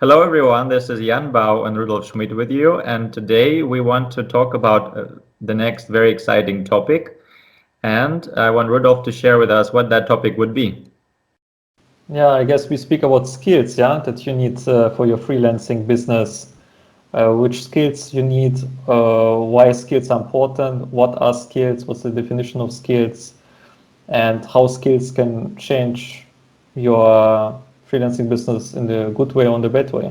Hello, everyone. This is Jan Bau and Rudolf Schmidt with you. And today we want to talk about the next very exciting topic. And I want Rudolf to share with us what that topic would be. Yeah, I guess we speak about skills, yeah, that you need for your freelancing business. Which skills you need, why skills are important, what are skills, what's the definition of skills, and how skills can change your freelancing business in the good way or in the bad way.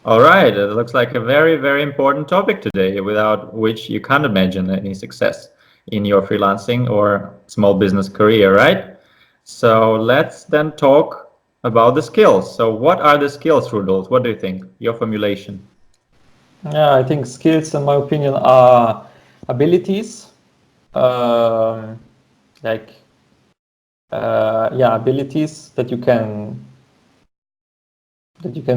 All right. It looks like a very, very important topic today, without which you can't imagine any success in your freelancing or small business career, right? So let's then talk about the skills. So, what are the skills, Rudolf? What do you think? Your formulation. Yeah, I think skills, in my opinion, are abilities, um, like abilities that you can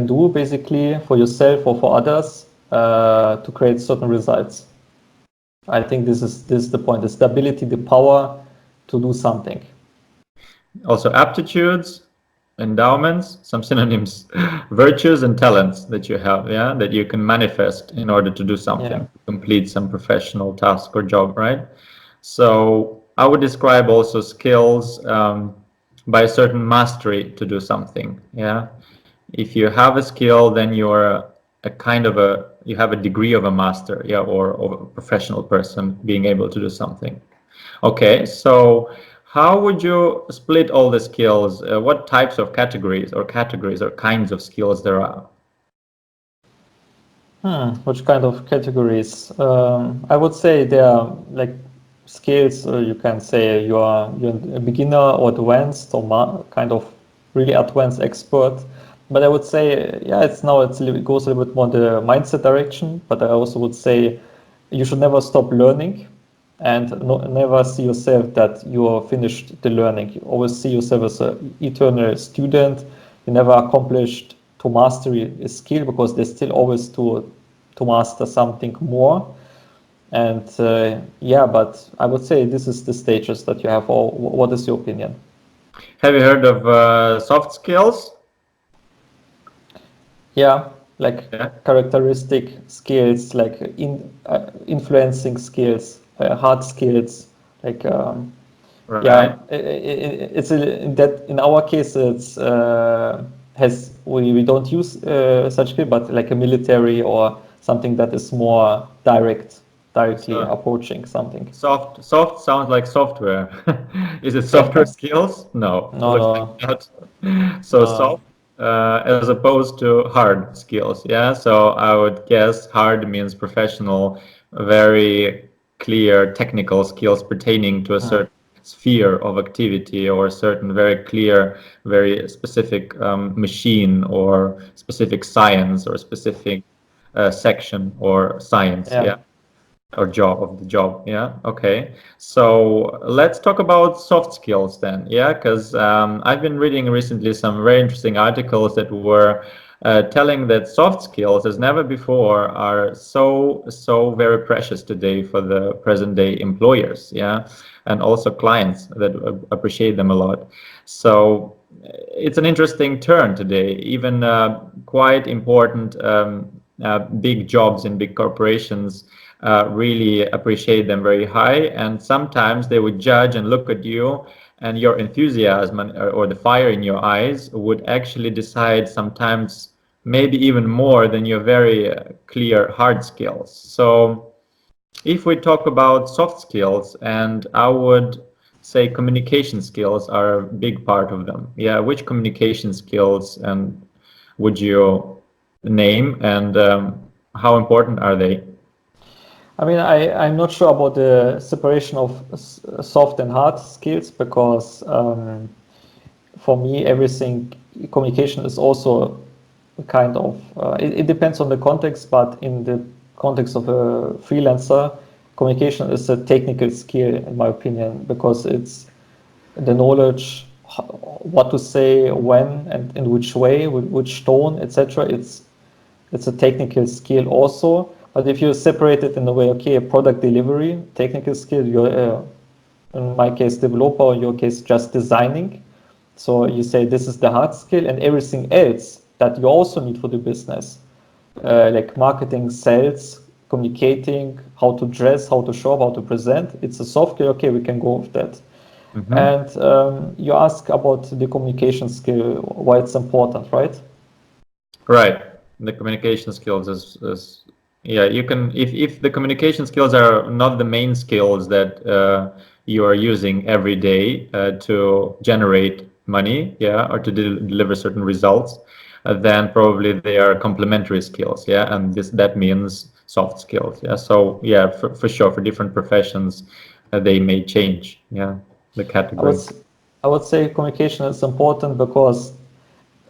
do basically for yourself or for others to create certain results. I think this is the point: the ability, the power to do something. Also, aptitudes, endowments, some synonyms, virtues and talents that you have, yeah, that you can manifest in order to do Yeah, something, complete some professional task or job, right? So I would describe also skills by a certain mastery to do something, yeah. If you have a skill, then you're a kind of you have a degree of a master, yeah, or a professional person being able to do something. Okay, so how would you split all the skills? What types of categories or kinds of skills there are? which kind of categories? I would say there are like skills. You can say you're a beginner or advanced or kind of really advanced expert. But I would say, yeah, it goes a little bit more the mindset direction. But I also would say you should never stop learning, and never see yourself that you are finished the learning. You always see yourself as an eternal student. You never accomplished to mastery a skill because there's still always to master something more. And but I would say this is the stages that you have. Or what is your opinion? Have you heard of soft skills? Yeah, like Yeah, characteristic skills, like influencing skills, hard skills, like right. it's in that in our case it's has we don't use such skill, but like a military or something that is more directly So approaching something. soft sounds like software. Is it software skills? No, No, looks like no, not. So no. soft as opposed to hard skills. Yeah. So I would guess hard means professional, very clear technical skills pertaining to a Hmm. certain sphere of activity or a certain very clear, very specific machine or specific science or specific section or science. Yeah. Yeah, or job of the job. Yeah, okay. So let's talk about soft skills then. Yeah, because I've been reading recently some very interesting articles that were telling that soft skills as never before are so very precious today for the present day employers, yeah, and also clients that appreciate them a lot. So it's an interesting turn today. Even quite important big jobs in big corporations really appreciate them very high, and sometimes they would judge and look at you, and your enthusiasm or the fire in your eyes would actually decide sometimes maybe even more than your very clear hard skills. So if we talk about soft skills, and I would say communication skills are a big part of them. Yeah, which communication skills and would you name, and how important are they? I mean, I'm not sure about the separation of soft and hard skills because for me, everything communication is also a kind of it depends on the context, but in the context of a freelancer, communication is a technical skill, in my opinion, because it's the knowledge what to say, when, and in which way, with which tone, etc. It's a technical skill also. But if you separate it in a way, okay, a product delivery, technical skill, you're in my case developer, in your case just designing. So you say this is the hard skill, and everything else that you also need for the business, like marketing, sales, communicating, how to dress, how to show up, how to present. It's a soft skill. Okay, we can go with that. And you ask about the communication skill, why it's important, right? Right. The communication skills is yeah, you can, if the communication skills are not the main skills that you are using every day to generate money, yeah, or to deliver certain results, then probably they are complementary skills, yeah, and that means soft skills, yeah. So yeah, for sure, for different professions, they may change, yeah, the category. I would say communication is important because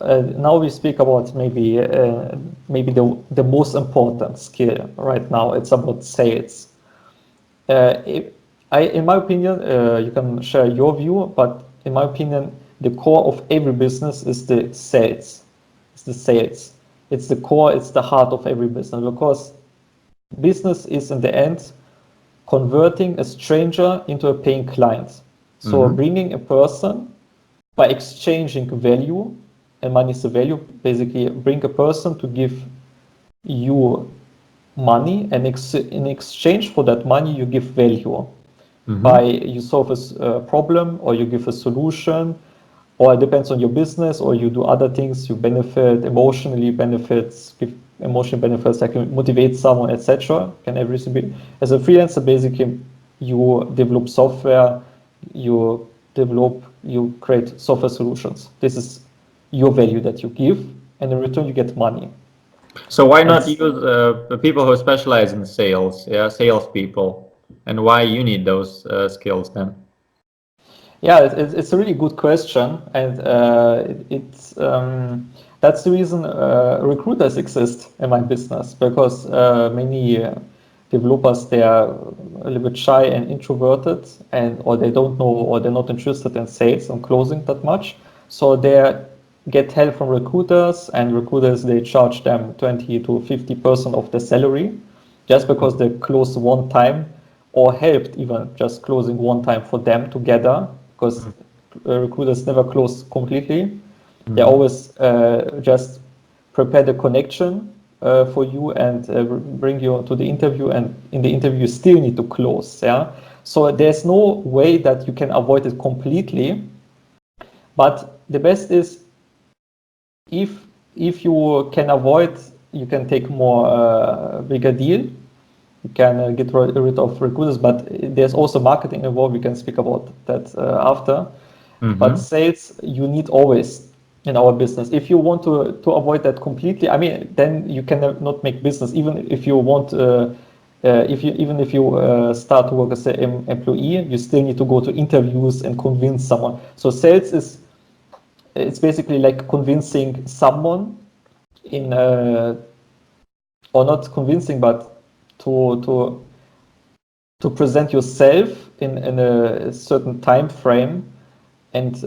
now we speak about maybe the most important skill right now. It's about sales. In my opinion, you can share your view, but in my opinion, the core of every business is the sales. It's the sales. It's the core. It's the heart of every business because business is in the end converting a stranger into a paying client. So bringing a person by exchanging value, and money is a value, basically bring a person to give you money, and in exchange for that money you give value. By you solve a problem, or you give a solution, or it depends on your business, or you do other things, you benefit emotionally, give emotional benefits, like motivate someone, etc. Can everything be as a freelancer? Basically you develop software, you create software solutions. This is your value that you give, and in return you get money. So why not use the people who specialize in sales, yeah, salespeople, and why you need those skills then? Yeah, it's a really good question, and that's the reason recruiters exist in my business, because many developers, they are a little bit shy and introverted, or they don't know, or they're not interested in sales and closing that much, so they get help from recruiters, and recruiters, they charge them 20 to 50% of the salary just because they closed one time, or helped even just closing one time for them together, because recruiters never close completely. They always just prepare the connection for you, and bring you to the interview, and in the interview you still need to close. Yeah, so there's no way that you can avoid it completely, but the best is, if you can avoid, you can take more bigger deal. You can get rid of recruiters, but there's also marketing involved. We can speak about that after. But sales, you need always in our business. If you want to avoid that completely, I mean, then you cannot make business. Even if you want, if you start to work as an employee, you still need to go to interviews and convince someone. So sales it's basically like convincing someone or not convincing, but to present yourself in a certain time frame, and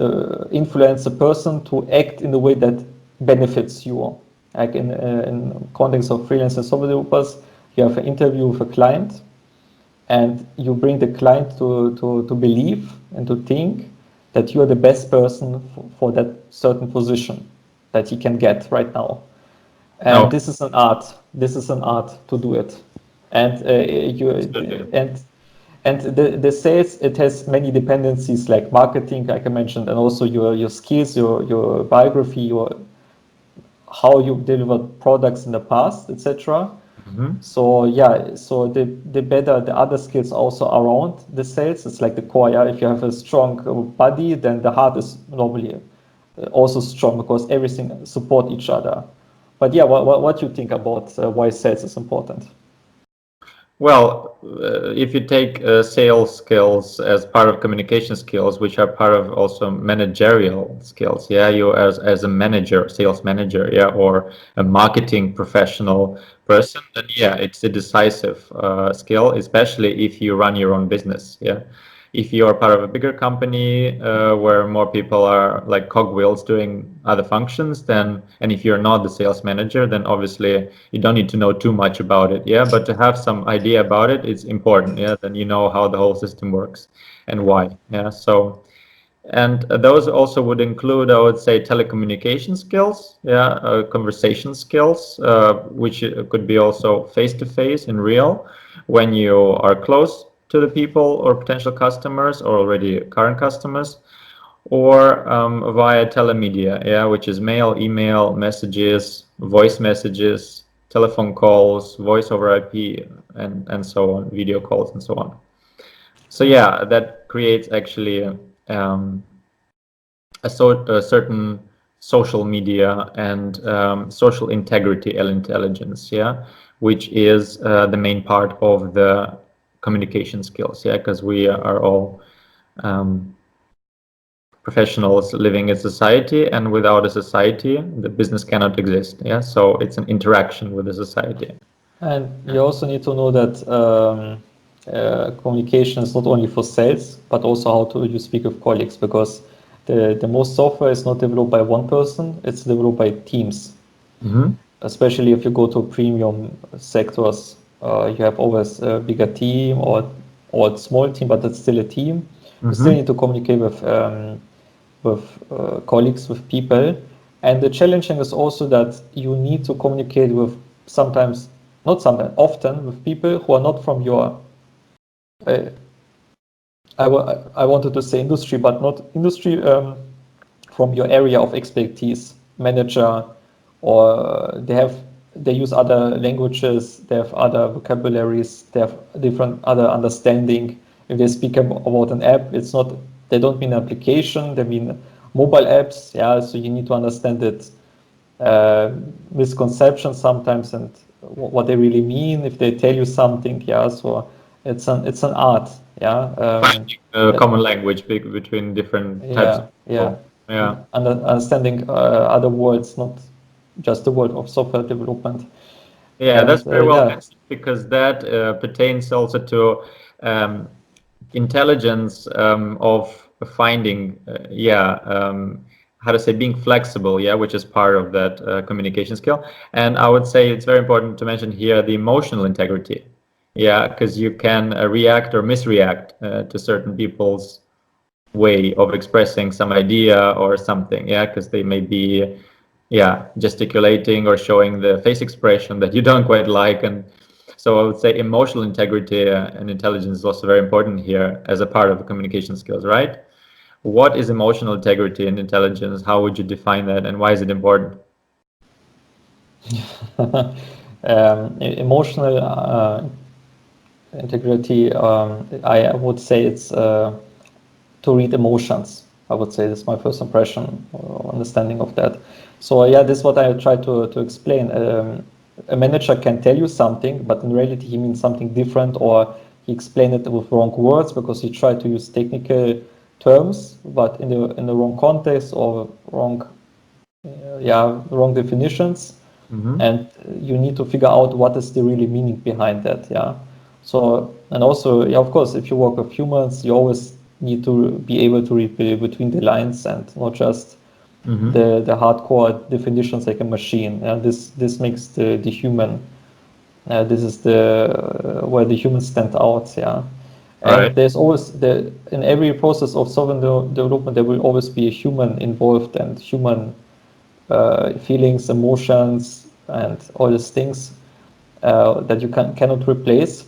influence a person to act in a way that benefits you. Like in context of freelance and software developers, you have an interview with a client, and you bring the client to believe and to think that you are the best person for that certain position that he can get right now. And this is an art. This is an art to do it. And the sales, it has many dependencies, like marketing, like I mentioned, and also your skills, your biography, how you delivered products in the past, etc. So yeah, so the better the other skills also around the sales. It's like the core. Yeah? If you have a strong body, then the heart is normally also strong, because everything support each other. But yeah, what do you think about why sales is important? Well, if you take sales skills as part of communication skills, which are part of also managerial skills, yeah, you as a manager, sales manager, yeah, or a marketing professional person, then yeah, it's a decisive skill, especially if you run your own business, yeah. If you are part of a bigger company where more people are like cogwheels doing other functions, then, and if you're not the sales manager, then obviously you don't need to know too much about it, yeah. But to have some idea about it is important, yeah. Then you know how the whole system works and why, yeah. So And those also would include, I would say, telecommunication skills, conversation skills, which could be also face-to-face in real, when you are close to the people or potential customers or already current customers, or via telemedia, which is mail, email, messages, voice messages, telephone calls, voice over IP, and so on, video calls and so on. So yeah, that creates actually a certain social media and social integrity intelligence, which is the main part of the communication skills, because we are all professionals living in society, and without a society, the business cannot exist. So it's an interaction with the society. And you also need to know that communication is not only for sales, but also how to you speak with colleagues, because the most software is not developed by one person, it's developed by teams. Mm-hmm. Especially if you go to premium sectors, you have always a bigger team or a small team, but it's still a team. You still need to communicate with colleagues, with people. And the challenging is also that you need to communicate with often with people who are not from your, I wanted to say industry, but not industry, from your area of expertise, manager, or they use other languages, they have other vocabularies, they have different other understanding. If they speak about an app, they don't mean application, they mean mobile apps. So you need to understand it, misconceptions sometimes, and what they really mean if they tell you something. So it's an art. Finding a common language between different types of people. Understanding other words, not just the word of software development. That's very well answered, because that pertains also to intelligence of finding, how to say, being flexible, which is part of that communication skill. And I would say it's very important to mention here the emotional integrity, because you can react or misreact to certain people's way of expressing some idea or something, because they may be gesticulating or showing the face expression that you don't quite like. And so I would say emotional integrity and intelligence is also very important here as a part of the communication skills, right? What is emotional integrity and intelligence? How would you define that, and why is it important? Emotional integrity, I would say it's to read emotions. I would say this is my first impression or understanding of that. So this is what I try to explain. A manager can tell you something, but in reality he means something different, or he explained it with wrong words because he tried to use technical terms, but in the wrong context, or wrong definitions. Mm-hmm. And you need to figure out what is the really meaning behind that. So, and also, of course, if you work with humans, you always need to be able to read between the lines and not just the hardcore definitions like a machine. This makes the human. This is where the humans stand out. And there's always in every process of software development there will always be a human involved, and human feelings, emotions, and all these things that you cannot replace.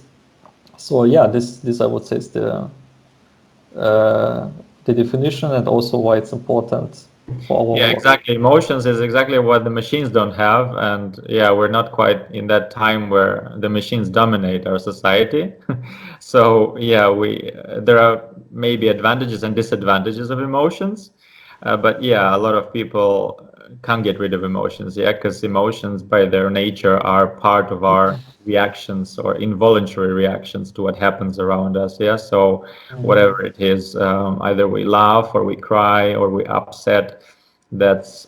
So this I would say is the definition, and also why it's important for our work. Exactly. Emotions is exactly what the machines don't have, and we're not quite in that time where the machines dominate our society. So there are maybe advantages and disadvantages of emotions, but a lot of people can't get rid of emotions, because emotions by their nature are part of our reactions or involuntary reactions to what happens around us. So whatever it is, either we laugh or we cry or we upset, that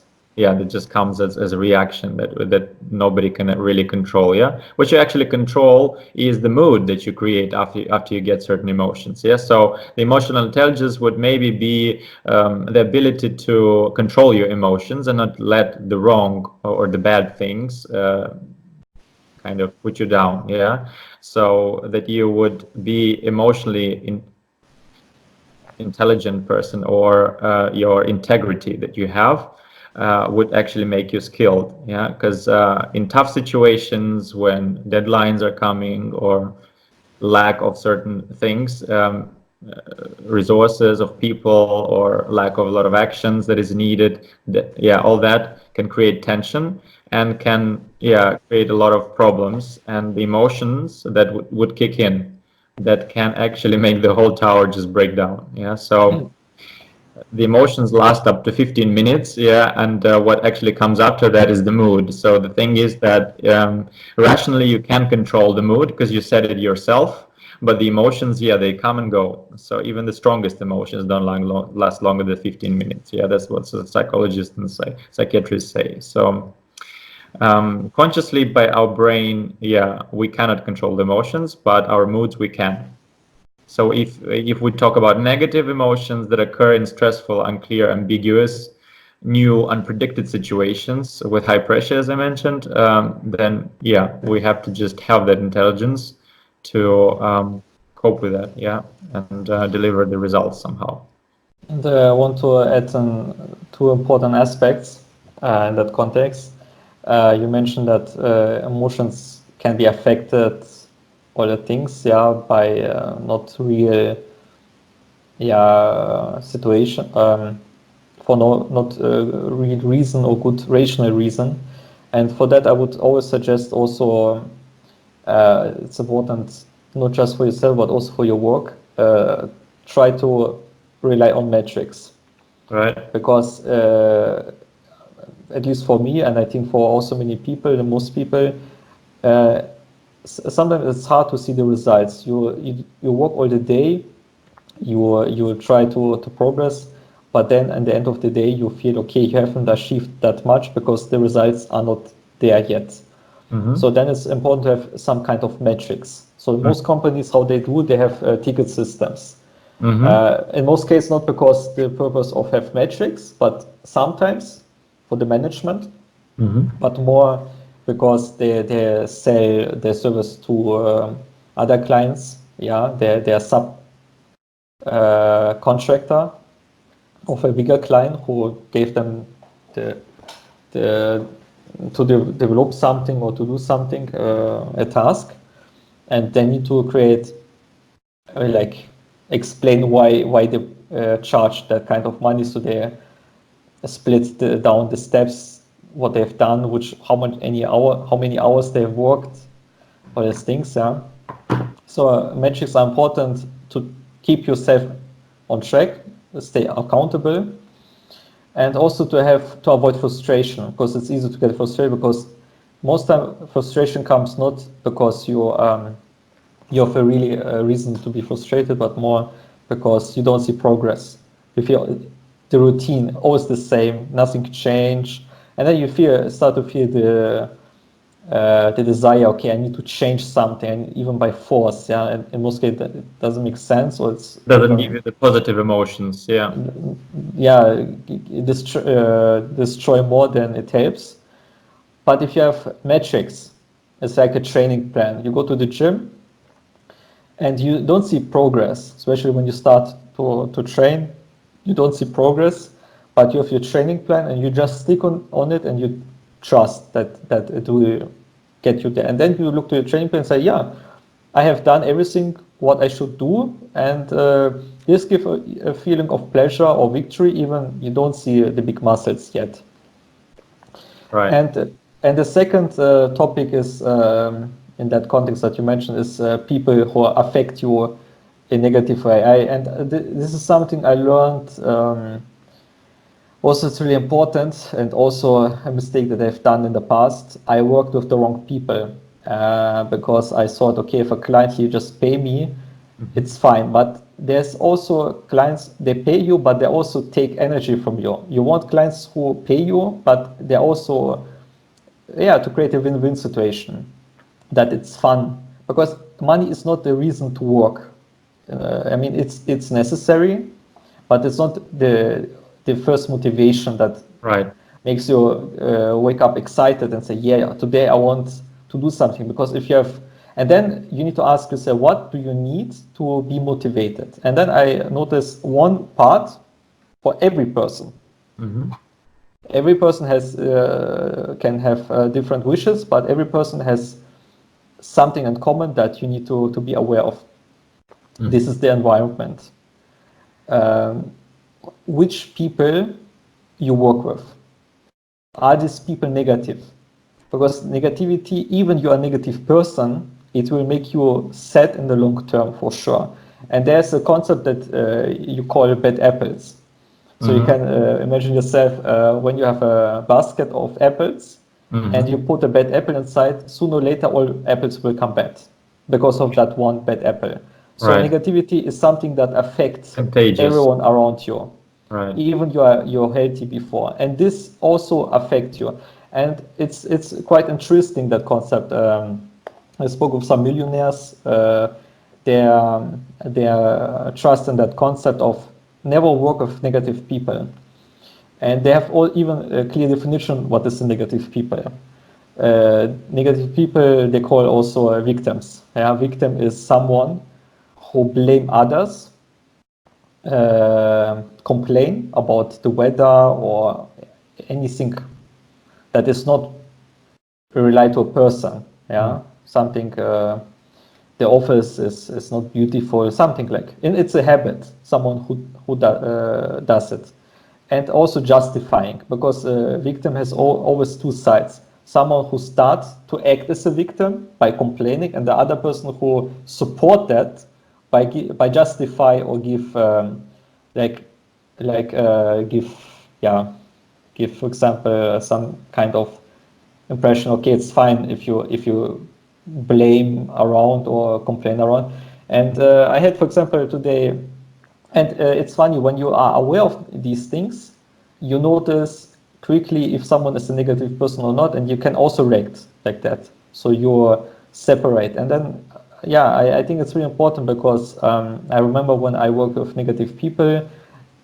just comes as a reaction that nobody can really control. What you actually control is the mood that you create after you get certain emotions. So the emotional intelligence would maybe be the ability to control your emotions and not let the wrong or the bad things kind of put you down. So that you would be emotionally intelligent person, or your integrity that you have would actually make you skilled. Yeah, because in tough situations when deadlines are coming or lack of certain things, resources of people, or lack of a lot of actions that is needed, that, yeah, all that can create tension and can, yeah, create a lot of problems, and the emotions that would kick in, that can actually make the whole tower just break down. Yeah, so the emotions last up to 15 minutes. Yeah, and what actually comes after that is the mood. So the thing is that rationally you can control the mood because you set it yourself, but the emotions, yeah, they come and go. So even the strongest emotions don't last longer than 15 minutes. Yeah, that's what the psychologists and psychiatrists say. So consciously by our brain, yeah, we cannot control the emotions, but our moods we can. So if we talk about negative emotions that occur in stressful, unclear, ambiguous, new, unpredicted situations with high pressure, as I mentioned, then yeah, we have to just have that intelligence to cope with that, yeah, and deliver the results somehow. And I want to add two important aspects in that context. You mentioned that emotions can be affected, all the things, yeah, by not real, yeah, situation, for not real reason or good rational reason. And for that, I would always suggest also it's important not just for yourself but also for your work. Try to rely on metrics, Right. because at least for me, and I think for also many people, the most people, uh, sometimes it's hard to see the results. You work all the day, you try to progress, but then at the end of the day you feel okay, you haven't achieved that much because the results are not there yet. Mm-hmm. So then it's important to have some kind of metrics. So most companies, how they do, they have ticket systems. Mm-hmm. In most cases, not because the purpose of have metrics, but sometimes for the management, Mm-hmm. but more because they sell their service to other clients. Yeah, they're sub contractor of a bigger client who gave them the the to develop something or to do something, a task, and they need to create like explain why they charge that kind of money. So they split down the steps, what they've done, which how many hours they've worked, all these things. Yeah. So metrics are important to keep yourself on track, stay accountable, and also to avoid frustration, because it's easy to get frustrated, because most time frustration comes not because you have a really reason to be frustrated, but more because you don't see progress. You feel the routine always the same, nothing change, and then you start to feel the desire. Okay, I need to change something, and even by force. Yeah, and in most cases it doesn't make sense, or it's Doesn't give even, you the positive emotions. Yeah. yeah, destroy more than it helps. But if you have metrics, it's like a training plan. You go to the gym and you don't see progress, especially when you start to train, you don't see progress, but you have your training plan and you just stick on it, and you trust that it will get you there. And then you look to your training plan and say, yeah, I have done everything what I should do, and this gives a feeling of pleasure or victory, even you don't see the big muscles yet. Right. And the second topic is, in that context that you mentioned, is people who affect you in negative way. This is something I learned. Also, it's really important, and also a mistake that I've done in the past. I worked with the wrong people, because I thought, okay, if a client here just pay me, it's fine. But there's also clients, they pay you, but they also take energy from you. You want clients who pay you, but they also, yeah, to create a win-win situation, that it's fun, because money is not the reason to work. I mean, it's necessary, but it's not the first motivation that Right. makes you wake up excited and say, yeah, today I want to do something. Because if you have And then you need to ask yourself, what do you need to be motivated? And then I notice one part for every person. Every person has can have different wishes, but every person has something in common that you need to be aware of. This is the environment. Which people you work with? Are these people negative? Because negativity, even you are a negative person, it will make you sad in the long term for sure. And there's a concept that you call bad apples. So you can imagine yourself when you have a basket of apples and you put a bad apple inside, sooner or later all apples will come bad because of that one bad apple. So negativity is something that affects everyone around you. Even you're healthy before, and this also affects you. And it's quite interesting, that concept. I spoke with some millionaires. Their trust in that concept of never work with negative people, and they have all even a clear definition what is a negative people. Negative people they call also victims. Yeah, victim is someone who blame others, complain about the weather or anything that is not related to a person. Yeah, something. The office is not beautiful. Something like, and it's a habit. Someone who does it, and also justifying, because a victim has always two sides. Someone who starts to act as a victim by complaining, and the other person who support that by justify or give give, for example, some kind of impression. Okay, it's fine if you blame around or complain around. And I had, for example, today, and it's funny, when you are aware of these things, you notice quickly if someone is a negative person or not, and you can also react like that. So you separate. And then, I think it's really important, because I remember when I work with negative people,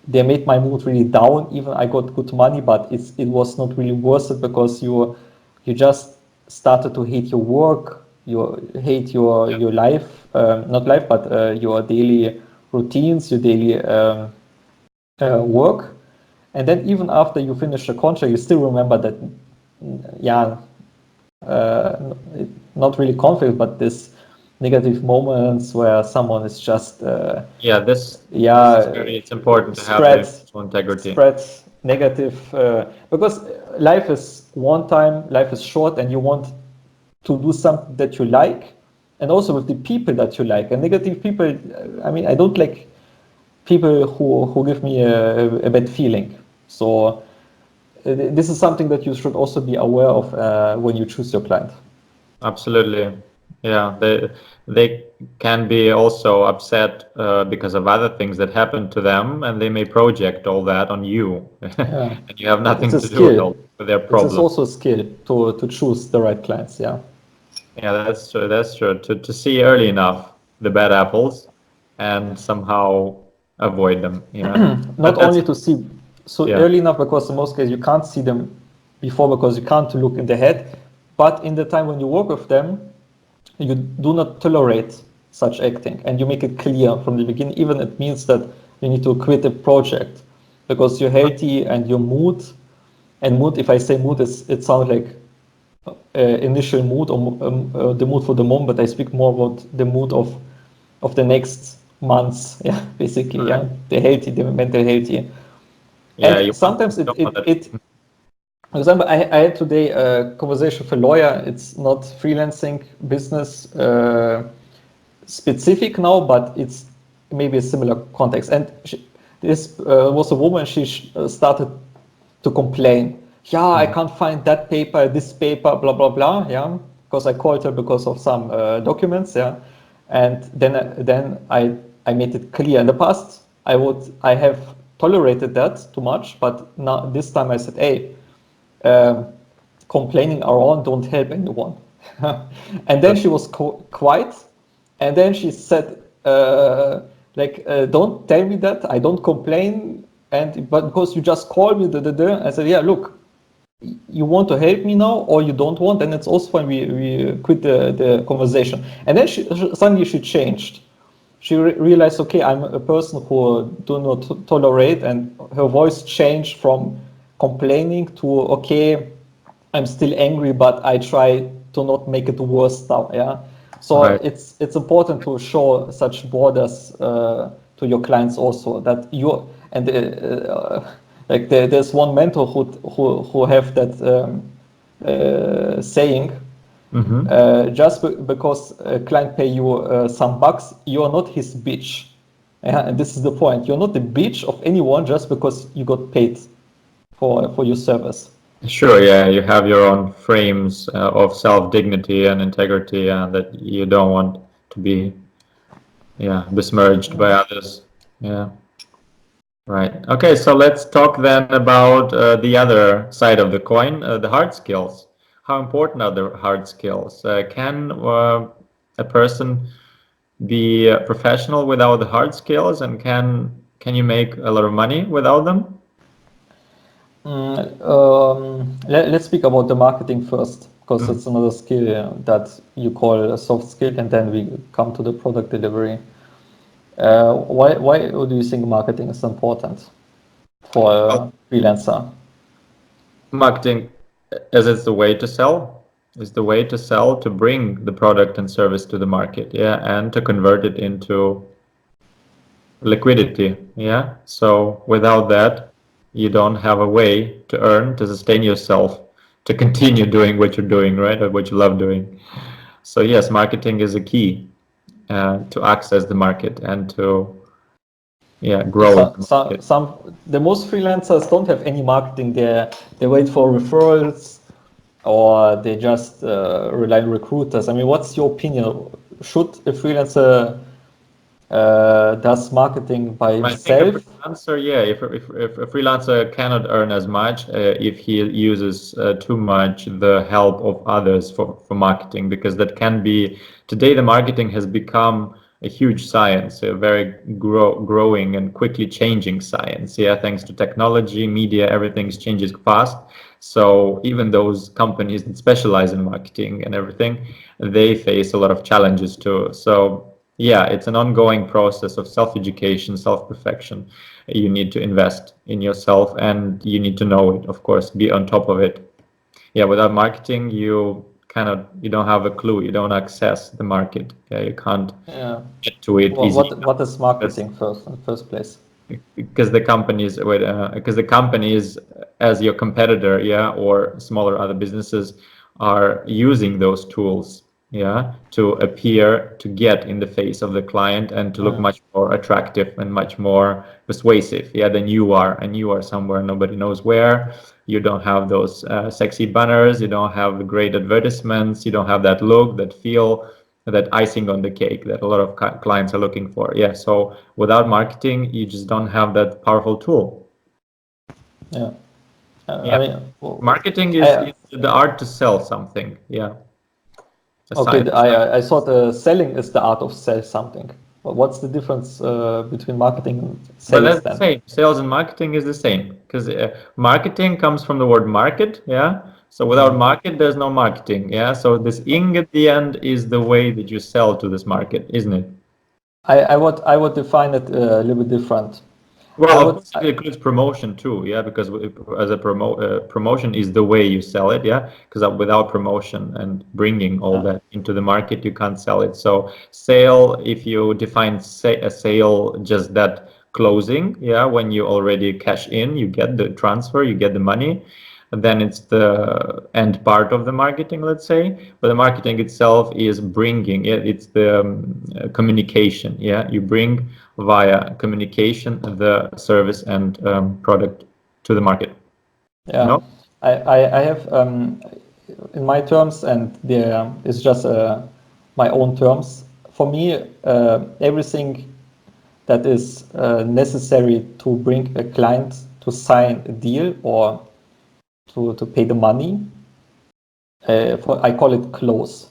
they made my mood really down. Even I got good money, but it was not really worth it, because you just started to hate your work, you hate your life, not life, but your daily routines, your daily work. And then even after you finish the contract, you still remember that, not really conflict, but this negative moments where someone is just it's important to have the integrity. Spread negative, because life is one time, life is short, and you want to do something that you like, and also with the people that you like. And negative people, I mean, I don't like people who give me a bad feeling. So this is something that you should also be aware of when you choose your client. Absolutely. Yeah, they can be also upset because of other things that happen to them, and they may project all that on you. And you have nothing to do with their problem. It's also a skill to choose the right clients. Yeah, that's true. That's true. To see early enough the bad apples and somehow avoid them. Not only to see early enough, because in most cases you can't see them before, because you can't look in the head. But in the time when you work with them, you do not tolerate such acting, and you make it clear from the beginning. Even it means that you need to quit a project because you're healthy, and your mood, if I say mood, it sounds like initial mood or the mood for the moment, but I speak more about the mood of the next months. Yeah, basically, the mental healthy. And sometimes for example, I had today a conversation with a lawyer. It's not freelancing business specific now, but it's maybe a similar context. And this was a woman. She started to complain. I can't find that paper, this paper, blah blah blah. Yeah, because I called her because of some documents. Yeah, and then I made it clear. In the past, I have tolerated that too much, but now this time I said, hey. Complaining around don't help anyone. And then she was quiet, and then she said, don't tell me that, I don't complain, but because you just called me, I said, look, you want to help me now or you don't want, and it's also when we quit the conversation. And then suddenly she changed. She realized, okay, I'm a person who do not tolerate, and her voice changed from complaining to, okay, I'm still angry, but I try to not make it worse now. Yeah. So Right. it's important to show such borders to your clients also, that you and like there's one mentor who have that saying, just because a client pay you some bucks, you are not his bitch. Yeah, and this is the point. You're not the bitch of anyone just because you got paid for your service. Sure, yeah, you have your own frames of self-dignity and integrity, and that you don't want to be, yeah, besmirched by others. Yeah, right. Okay, so let's talk then about the other side of the coin, the hard skills. How important are the hard skills? Can a person be a professional without the hard skills, and can you make a lot of money without them? Let's speak about the marketing first, because it's another skill that you call a soft skill, and then we come to the product delivery. Why do you think marketing is important for a freelancer? Marketing, as it's the way to sell, is the way to sell, to bring the product and service to the market, yeah, and to convert it into liquidity, yeah. So without that, you don't have a way to earn, to sustain yourself, to continue doing what you're doing, right, or what you love doing. So yes, marketing is a key to access the market and to, yeah, grow in the market. The most freelancers don't have any marketing. They wait for referrals, or they just rely on recruiters. I mean, what's your opinion? Should a freelancer does marketing by I think a himself? freelancer, yeah, if a freelancer cannot earn as much if he uses too much the help of others for marketing, because that can be, today the marketing has become a huge science, a very growing and quickly changing science. Yeah, thanks to technology, media, everything's changes fast. So even those companies that specialize in marketing and everything, they face a lot of challenges too. So yeah, it's an ongoing process of self-education, self-perfection. You need to invest in yourself, and you need to know it, of course, be on top of it. Yeah, without marketing, you don't have a clue. You don't access the market. Yeah, you can't get to it easily. What is marketing first in the first place? Because the companies as your competitor, yeah, or smaller other businesses are using those tools, yeah, to appear, to get in the face of the client and to look much more attractive and much more persuasive, yeah, than you are. And you are somewhere nobody knows where. You don't have those sexy banners, you don't have the great advertisements, you don't have that look, that feel, that icing on the cake that a lot of clients are looking for. Yeah, so without marketing, you just don't have that powerful tool. Yeah. Yeah. I mean, Marketing is the art to sell something. Yeah. Okay, I thought selling is the art of sell something. But what's the difference between marketing and But sales that's the then? same. Sales and marketing is the same, because marketing comes from the word market. Yeah. So without market, there's no marketing. Yeah. So this ing at the end is the way that you sell to this market, isn't it? I would define it a little bit different. Well, of course, it includes promotion too, yeah, because as a promotion is the way you sell it, yeah, because without promotion and bringing all that into the market, you can't sell it. So sale, if you define a sale just that closing, yeah, when you already cash in, you get the transfer, you get the money, then it's the end part of the marketing, let's say. But the marketing itself is bringing it, it's the communication, yeah, you bring via communication the service and product to the market. Yeah, no? I have in my terms, and there is just my own terms. For me, everything that is necessary to bring a client to sign a deal or to pay the money, I call it close.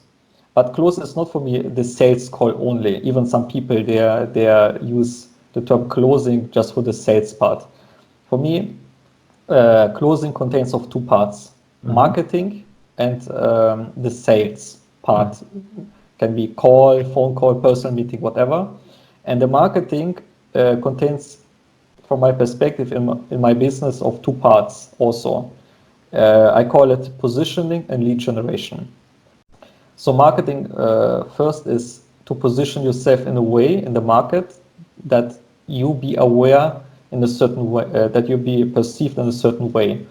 But close is not for me the sales call only. Even some people they use the term closing just for the sales part. For me, closing contains of two parts. marketing, and the sales part. Can be call, phone call, personal meeting, whatever. And the marketing contains, from my perspective, in my business, of two parts also. I call it positioning and lead generation. So marketing first is to position yourself in a way in the market that you be aware in a certain way, that you be perceived in a certain way.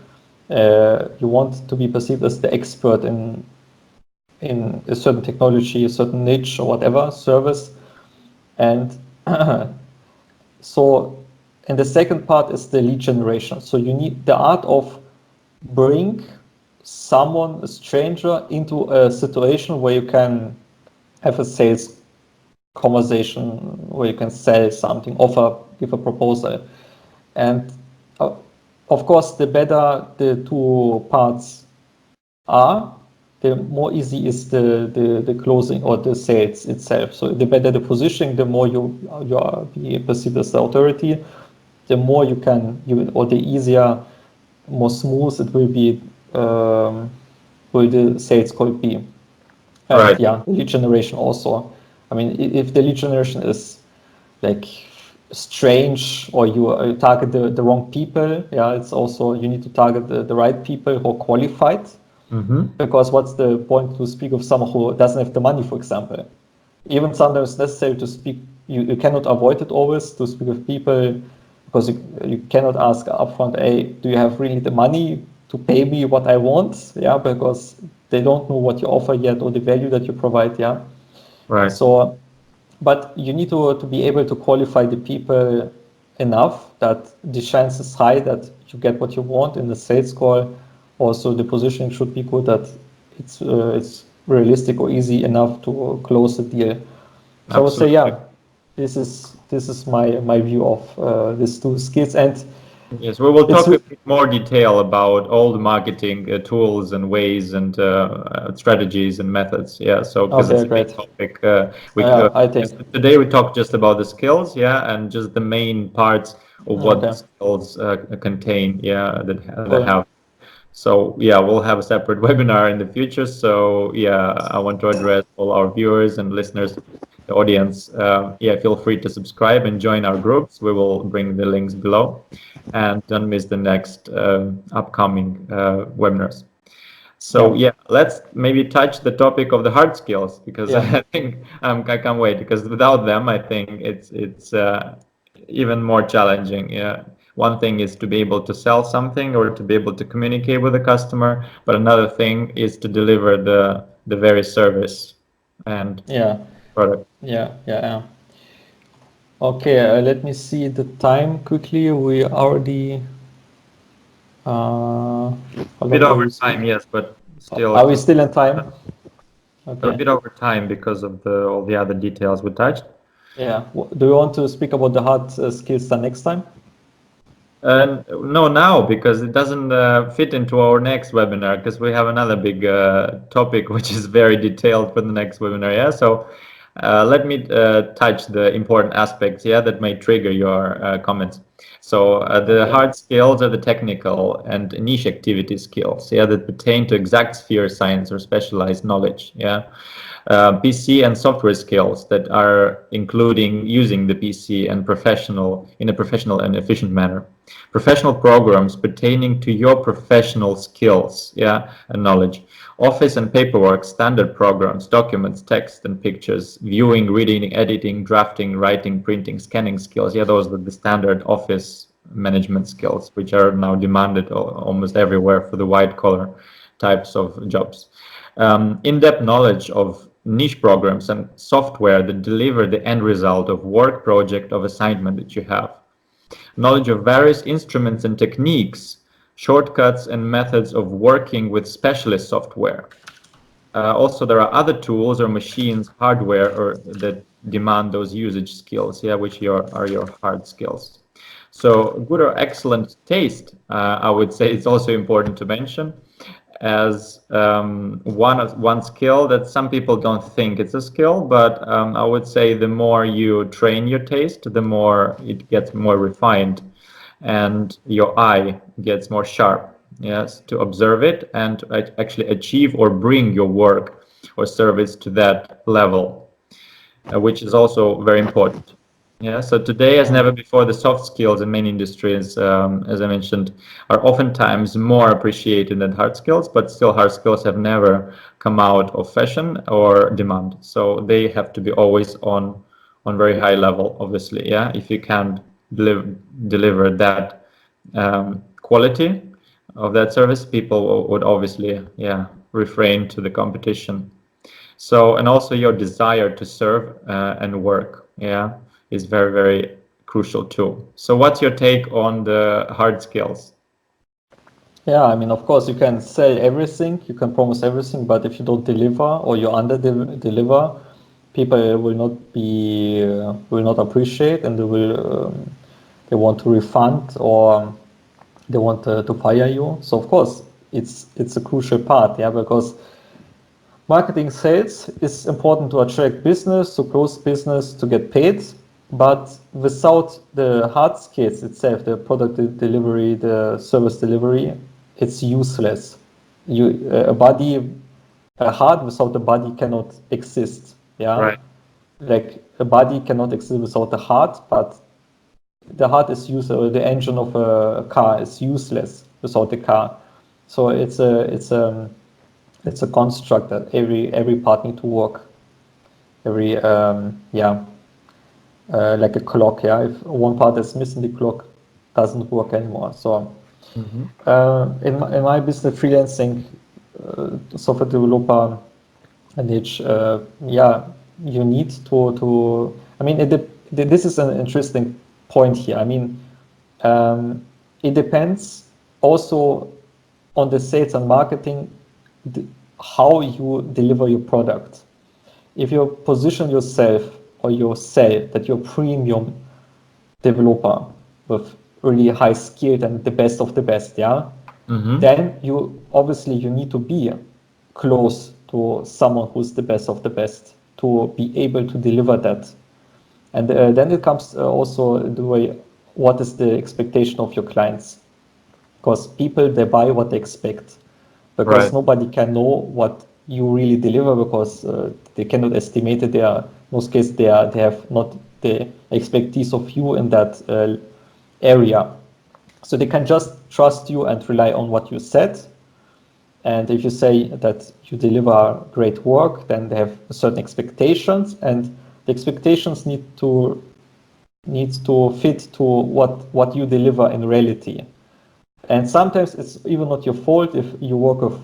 You want to be perceived as the expert in a certain technology, a certain niche, or whatever service. And so, and the second part is the lead generation. So you need the art of bring someone, a stranger, into a situation where you can have a sales conversation, where you can sell something, give a proposal. And of course, the better the two parts are, the more easy is the closing or the sales itself. So the better the positioning, the more you are perceived as the authority, the more or the easier, more smooth it will be, will the sales call be. And Right. yeah, the lead generation also. I mean, if the lead generation is like strange, or you target the wrong people, yeah, it's also, you need to target the right people who are qualified. Because what's the point to speak of someone who doesn't have the money, for example? Even sometimes it's necessary to speak, you cannot avoid it always to speak with people, because you cannot ask upfront, hey, do you have really the money to pay me what I want? Yeah, because they don't know what you offer yet, or the value that you provide. Yeah. Right. So, but you need to be able to qualify the people enough that the chance is high that you get what you want in the sales call. Also, the positioning should be good, that it's realistic or easy enough to close the deal. So I would say, yeah, this is my view of these two skills. And yes, we will talk a bit more detail about all the marketing tools and ways and strategies and methods. Yeah, so because it's a big topic. I think today we talked just about the skills, yeah, and just the main parts of what the skills contain, yeah, that have. So yeah, we'll have a separate webinar in the future. So yeah, I want to address all our viewers and listeners, the audience. Yeah, feel free to subscribe and join our groups. We will bring the links below, and don't miss the next upcoming webinars. So yeah, let's maybe touch the topic of the hard skills, because I think I can't wait, because without them, I think it's even more challenging. Yeah. One thing is to be able to sell something or to be able to communicate with the customer, but another thing is to deliver the very service and product. Yeah. Okay, let me see the time quickly. We already a bit over time, yes, but still. Are we still in time? Okay. A bit over time because of all the other details we touched. Yeah. Do you want to speak about the hard skills then next time? No, now, because it doesn't fit into our next webinar, because we have another big topic which is very detailed for the next webinar. Yeah, so let me touch the important aspects, yeah, that may trigger your comments. So the hard skills are the technical and niche activity skills, yeah, that pertain to exact sphere science or specialized knowledge. Yeah. PC and software skills that are including using the PC and in a professional and efficient manner. Professional programs pertaining to your professional skills, yeah, and knowledge. Office and paperwork, standard programs, documents, text and pictures, viewing, reading, editing, drafting, writing, printing, scanning skills. Yeah, those are the standard office management skills, which are now demanded almost everywhere for the white collar types of jobs. In-depth knowledge of niche programs and software that deliver the end result of work, project, of assignment that you have. Knowledge of various instruments and techniques, shortcuts and methods of working with specialist software. Also, there are other tools or machines, hardware, that demand those usage skills, yeah, which are your hard skills. So good or excellent taste, I would say it's also important to mention as one skill that some people don't think it's a skill, but I would say the more you train your taste, the more it gets more refined and your eye gets more sharp. yes, to observe it and to actually achieve or bring your work or service to that level, which is also very important. Yeah, so today, as never before, the soft skills in many industries, as I mentioned, are oftentimes more appreciated than hard skills, but still hard skills have never come out of fashion or demand. So they have to be always on very high level, obviously. Yeah, if you can't deliver that quality of that service, people would obviously, yeah, refrain to the competition. So, and also your desire to serve and work, yeah, is very, very crucial too. So what's your take on the hard skills? Yeah, I mean, of course, you can sell everything, you can promise everything, but if you don't deliver or you deliver, people will not appreciate, and they want to refund, or they want to fire you. So of course, it's a crucial part, yeah, because marketing sales is important to attract business, to close business, to get paid. But without the hard skills itself, the product delivery, the service delivery, it's useless. A heart without a body cannot exist. Yeah, Right. like a body cannot exist without a heart, but the heart is useless. The engine of a car is useless without the car. So it's a construct that every part need to work. Every like a clock. Yeah, if one part is missing, the clock doesn't work anymore. So in my business, freelancing, software developer niche, yeah, you need to. I mean, this is an interesting point here. I mean, it depends also on the sales and marketing, how you deliver your product. If you position yourself or you sell that you're premium developer with really high skilled and the best of the best, yeah, then you need to be close to someone who's the best of the best to be able to deliver that. And then it comes also the way, what is the expectation of your clients? Because people, they buy what they expect, because Right. nobody can know what you really deliver, because they cannot estimate it. They are, in most cases, they have not the expertise of you in that area. So they can just trust you and rely on what you said. And if you say that you deliver great work, then they have certain expectations, and the expectations needs to fit to what you deliver in reality. And sometimes it's even not your fault if you work with,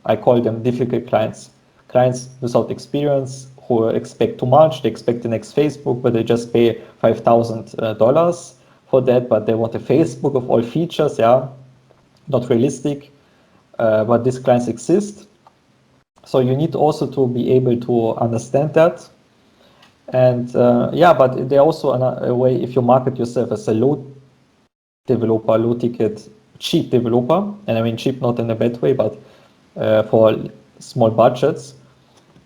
I call them difficult clients, clients without experience, who expect too much. They expect the next Facebook, but they just pay $5,000 for that. But they want a Facebook of all features, yeah, not realistic. But these clients exist. So you need also to be able to understand that. And yeah, but there also a way, if you market yourself as a low developer, low ticket, cheap developer, and I mean cheap not in a bad way, but for small budgets,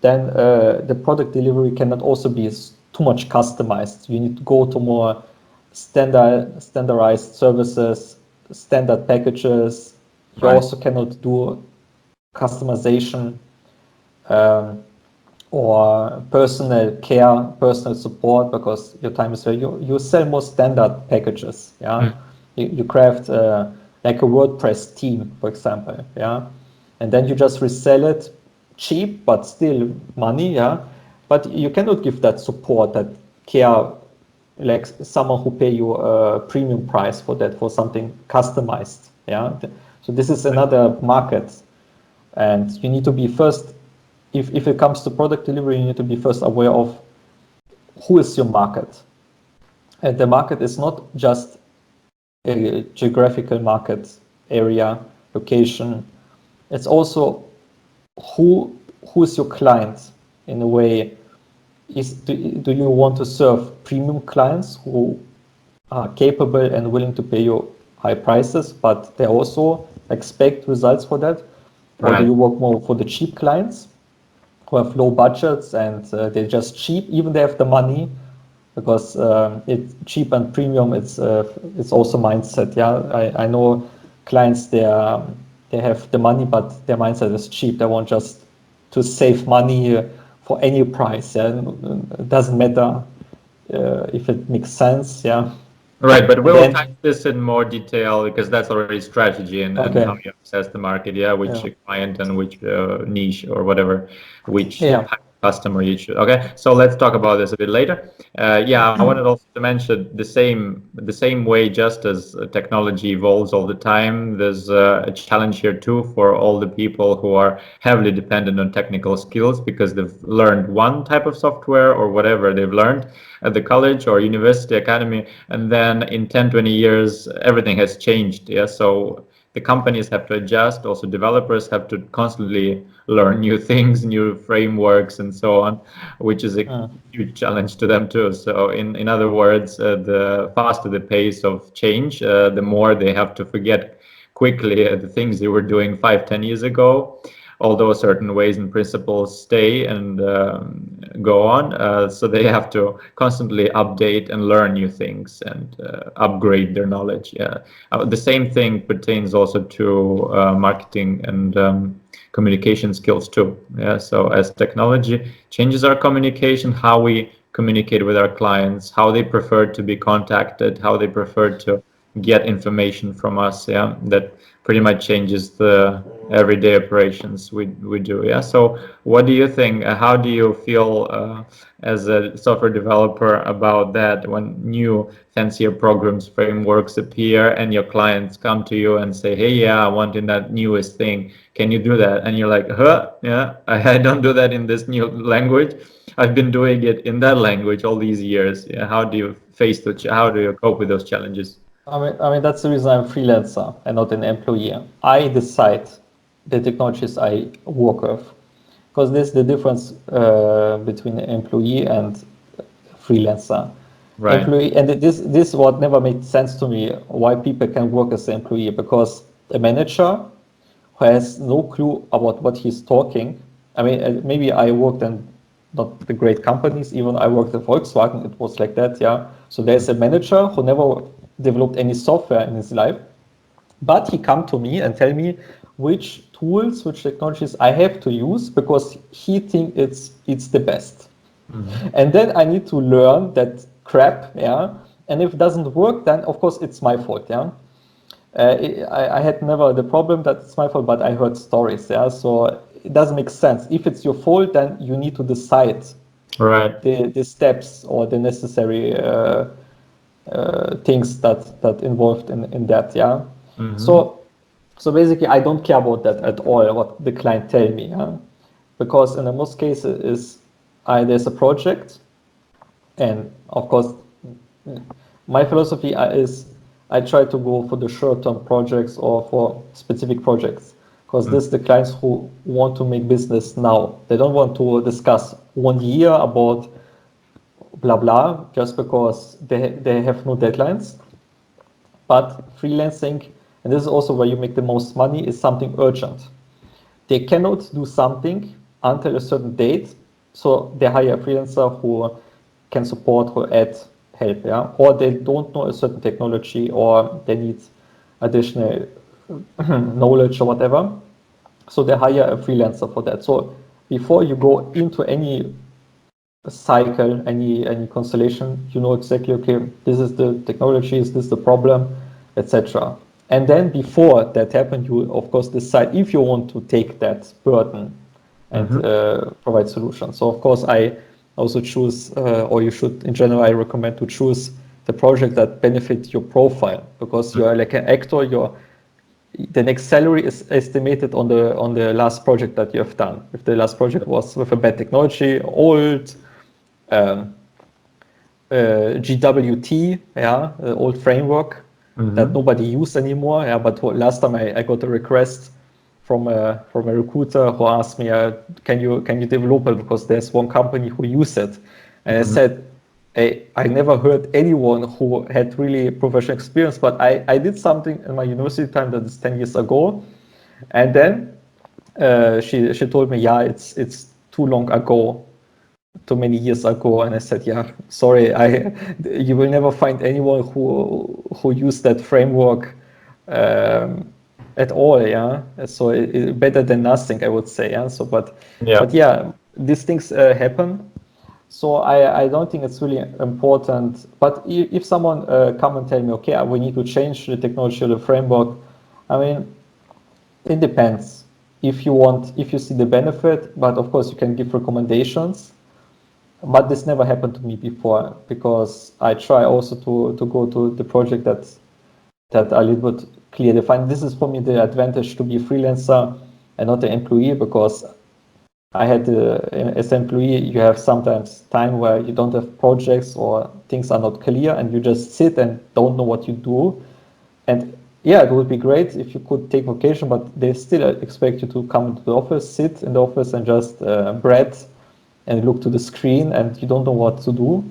then the product delivery cannot also be too much customized. You need to go to more standardized services, standard packages. You Right. also cannot do customization or personal care, personal support, because your time is very, you sell more standard packages. Yeah, you craft like a WordPress theme, for example. Yeah, and then you just resell it cheap, but still money. Yeah, but you cannot give that support, that care, like someone who pay you a premium price for that, for something customized. Yeah, so this is another market, and you need to be first, if it comes to product delivery, you need to be first aware of who is your market. And the market is not just a geographical market area, location. It's also who is your client. In a way, do you want to serve premium clients who are capable and willing to pay you high prices, but they also expect results for that? Or do Right. you work more for the cheap clients who have low budgets, and they're just cheap, even they have the money, because it's cheap and premium. It's also mindset. Yeah, I know clients, they have the money, but their mindset is cheap. They want just to save money for any price. Yeah? It doesn't matter if it makes sense. Yeah. Right, but And we'll then, touch this in more detail because that's already strategy and okay. how you assess the market, yeah, which Yeah. client and which niche or whatever, which Yeah. type of customer you should. Okay, so let's talk about this a bit later. Yeah, I wanted also to mention the same way, just as technology evolves all the time, there's a challenge here too for all the people who are heavily dependent on technical skills because they've learned one type of software or whatever they've learned at the college or university academy, and then in 10-20 years everything has changed. Yeah, so the companies have to adjust, also developers have to constantly learn new things, new frameworks and so on, which is a huge challenge to them too. So in other words, the faster the pace of change, the more they have to forget quickly the things they were doing 5-10 years ago, although certain ways and principles stay and go on. So they have to constantly update and learn new things and upgrade their knowledge. Yeah. The same thing pertains also to marketing and communication skills too. Yeah. So as technology changes our communication, how we communicate with our clients, how they prefer to be contacted, how they prefer to get information from us, yeah, that pretty much changes the everyday operations we do. Yeah, so what do you think, how do you feel as a software developer about that when new fancier programs, frameworks appear and your clients come to you and say, hey, yeah, I want in that newest thing, can you do that? And you're like, yeah, I don't do that in this new language, I've been doing it in that language all these years. Yeah, how do you how do you cope with those challenges? I mean, that's the reason I'm a freelancer and not an employee. I decide the technologies I work with, because this is the difference between an employee and freelancer. Right. Employee, and this what never made sense to me, why people can work as an employee, because a manager who has no clue about what he's talking. I mean, maybe I worked in not the great companies, even I worked at Volkswagen, it was like that, yeah. So there's a manager who never developed any software in his life, but he come to me and tell me which tools, which technologies I have to use because he think it's the best. And then I need to learn that crap, yeah. And if it doesn't work, then of course it's my fault, yeah. I had never the problem that it's my fault, but I heard stories, yeah. So it doesn't make sense. If it's your fault, then you need to decide Right. the steps or the necessary things that involved in that, yeah. So basically, I don't care about that at all. What the client tell me, yeah? Because in the most cases is there's a project, and of course, my philosophy is I try to go for the short-term projects or for specific projects, because this is the clients who want to make business now. They don't want to discuss 1 year about blah blah just because they have no deadlines. But freelancing, and this is also where you make the most money, is something urgent. They cannot do something until a certain date, so they hire a freelancer who can support, who add help, yeah, or they don't know a certain technology, or they need additional knowledge or whatever, so they hire a freelancer for that. So before you go into any cycle, any constellation, you know exactly, okay, this is the technology, is this the problem, etc. And then before that happens, you of course decide if you want to take that burden and provide solutions. So of course I also choose, or you should, in general, I recommend to choose the project that benefits your profile, because you are like an actor. The next salary is estimated on the last project that you have done. If the last project was with a bad technology, old, GWT, yeah, old framework that nobody used anymore. Yeah, but last time I got a request from a recruiter who asked me, can you develop it, because there's one company who used it, and I said, hey, I never heard anyone who had really professional experience, but I did something in my university time that is 10 years ago, and then she told me, yeah, it's too long ago, too many years ago. And I said, yeah, sorry, you will never find anyone who used that framework at all. Yeah, so better than nothing, I would say. Yeah, so but Yeah. yeah, these things happen. So I don't think it's really important. But if someone come and tell me, okay, we need to change the technology or the framework, I mean, it depends. If you want, if you see the benefit, but of course you can give recommendations. But this never happened to me before because I try also to go to the project that are a little bit clear defined. This is for me the advantage to be a freelancer and not an employee, because I had as an employee, you have sometimes time where you don't have projects or things are not clear and you just sit and don't know what you do. And yeah, it would be great if you could take vacation, but they still expect you to come into the office, sit in the office and just bread and look to the screen, and you don't know what to do.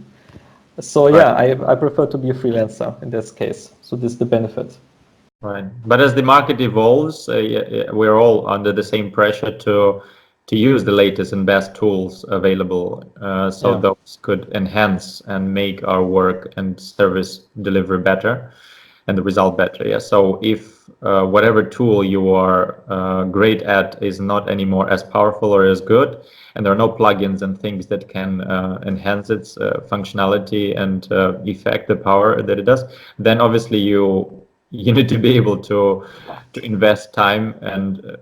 So Right. yeah, I prefer to be a freelancer in this case. So this is the benefit. Right. But as the market evolves, we're all under the same pressure to use the latest and best tools available, so Yeah. those could enhance and make our work and service delivery better and the result better. Yeah. So if whatever tool you are great at is not anymore as powerful or as good, and there are no plugins and things that can enhance its functionality and effect the power that it does, then obviously you need to be able to invest time and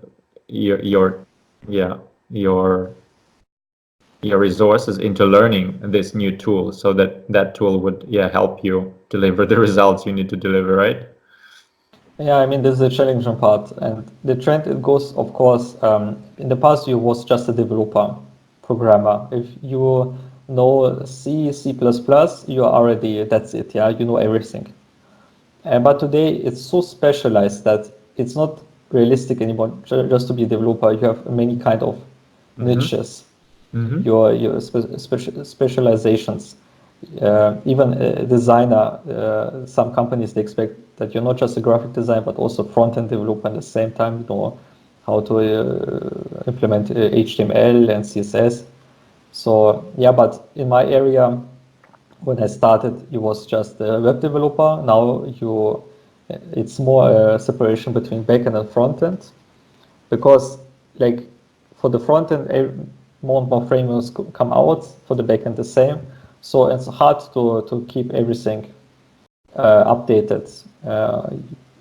your yeah your resources into learning this new tool, so that that tool would help you deliver the results you need to deliver, right? Yeah, I mean, this is the challenging part. And the trend, it goes, of course, in the past, you was just a developer, programmer. If you know C, C++, you are already, that's it. Yeah, you know everything. But today, it's so specialized that it's not realistic anymore just to be a developer. You have many kind of Mm-hmm. niches, Mm-hmm. your specializations. Even a designer, some companies, they expect that you're not just a graphic designer, but also front-end developer at the same time. You know how to implement HTML and CSS. So yeah, but in my area, when I started, it was just a web developer. Now it's more a separation between backend and frontend, because like for the front end, more and more frameworks come out. For the backend, the same. So it's hard to keep everything updated,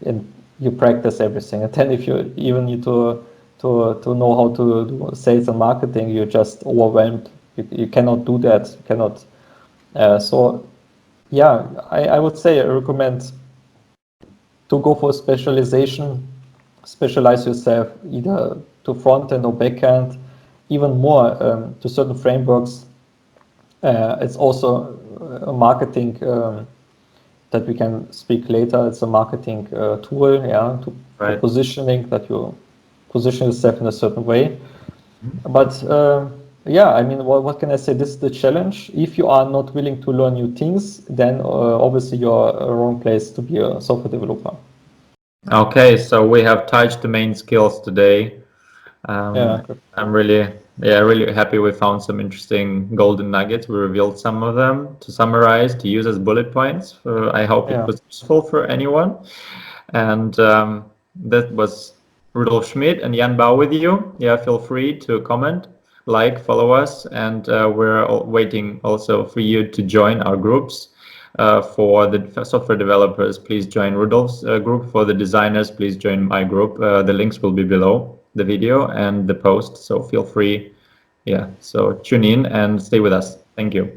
and you practice everything. And then if you even need to know how to do sales and marketing, you're just overwhelmed. You cannot do that. You cannot. So yeah, I would say I recommend to go for specialization, specialize yourself either to front end or back end, even more to certain frameworks. It's also a marketing that we can speak later. It's a marketing tool, yeah, for Right. positioning, that you position yourself in a certain way. Mm-hmm. But yeah, I mean, what can I say? This is the challenge. If you are not willing to learn new things, then obviously you're a wrong place to be a software developer. Okay, so we have touched the main skills today. Yeah, good. I'm really happy we found some interesting golden nuggets. We revealed some of them to summarize, to use as bullet points. I hope it Yeah. was useful for anyone. And that was Rudolf Schmidt and Jan Bau with you. Yeah, feel free to comment, like, follow us, and we're waiting also for you to join our groups. For the software developers, please join Rudolf's group. For the designers, please join my group. The links will be below the video and the post, so feel free. Yeah, so tune in and stay with us. Thank you.